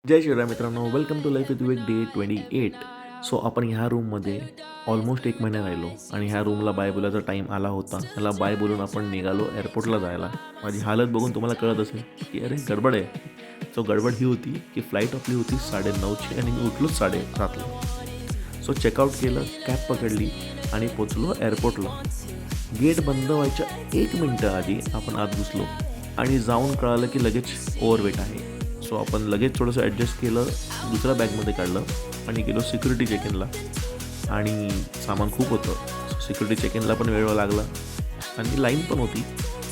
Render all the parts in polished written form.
जय श्रीराम मित्रांनो, welcome to life with Vivek day 28. So आपण ह्या रूममध्ये ऑलमोस्ट 1 महिना राहिलो आणि ह्या रूमला बाय बोलायचा टाईम आला होता. त्याला बाय बोलून आपण निघालो एअरपोर्टला जायला. माझी हालत बघून तुम्हाला कळत असेल की अरे गडबड आहे. सो गडबड ही होती की फ्लाईट आपली होती 9:30ची आणि मी उठलोच 7:30ला. सो चेकआउट केलं, कॅब पकडली आणि पोचलो एअरपोर्टला. गेट बंद व्हायच्या 1 मिनटं आधी आपण आत घुसलो आणि जाऊन कळालं की लगेच ओव्हरवेट आहे. सो आपण लगेच थोडंसं ॲडजस्ट केलं, दुसऱ्या बॅगमध्ये काढलं आणि गेलो सिक्युरिटी चेक इनला. आणि सामान खूप होतं. सिक्युरिटी चेक इनला पण वेळ लागला आणि लाईन पण होती.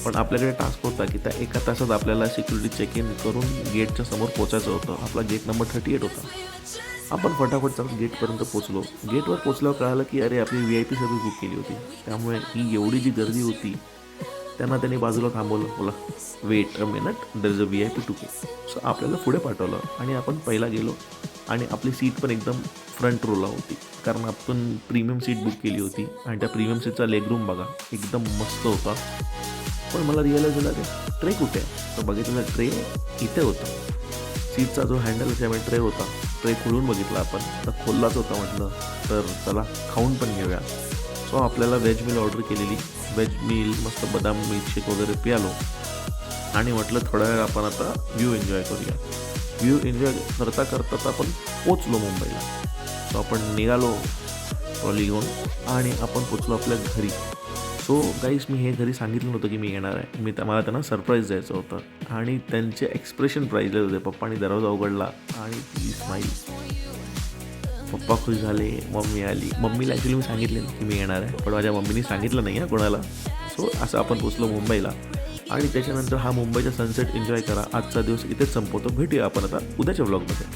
पण आपल्याकडे टास्क होता की त्या 1 तासात आपल्याला सिक्युरिटी चेक इन करून गेटच्या समोर पोचायचं होतं. आपला गेट नंबर 38 होता. आपण फटाफट जाऊन गेटपर्यंत पोचलो. गेटवर पोचल्यावर कळालं की अरे आपली VIP सर्व्हिस बुक केली होती. त्यामुळे ही एवढी जी गर्दी होती त्यांनी बाजूला थांबवलं. बोला wait a minute, there is a VIP to get. So आपल्याला पुढे पाठवलं आणि आपण पहिला गेलो आणि आपली सीट पण एकदम फ्रंट रोला होती, कारण आपण प्रीमियम सीट बुक केली होती. आणि त्या प्रीमियम सीटचा लेग रूम बघा एकदम मस्त होता. पण मला रिअलाईज झालं की ट्रे कुठे आहे. तर बघितलं ट्रे इथे होता. सीटचा जो हँडल त्यामुळे ट्रे होता. ट्रे खोलून बघितला आपण तर खोललाच होता. म्हटलं तर चला खाऊन पण घेऊया. सो आपल्याला व्हेज मील ऑर्डर केलेली. व्हेज मील मस्त बदाम मिल्कशेक वगैरे प्यालो आणि म्हटलं थोडा वेळ आपण आता व्ह्यू एन्जॉय करूया. व्ह्यू एन्जॉय करता करताच आपण पोचलो मुंबईला. सो आपण निघालो ट्रॉली घेऊन आणि आपण पोचलो आपल्या घरी. सो गाईस, मी हे घरी सांगितलं नव्हतं की मी येणार आहे. मला त्यांना सरप्राईज द्यायचं होतं आणि त्यांचे एक्सप्रेशन प्राईजले होते. पप्पानी दरवाजा उघडला आणि ती स्माईल. पप्पा खुश झाले, मम्मी आली. मम्मीला ॲक्च्युली मी सांगितले की मी येणार आहे, पण माझ्या मम्मीने सांगितलं नाही आहे कोणाला. सो असं आपण पोचलो मुंबईला आणि त्याच्यानंतर हा मुंबईचा सनसेट एन्जॉय करा. आजचा दिवस इथेच संपवतो. भेटूया आपण आता उद्याच्या व्लॉगमध्ये.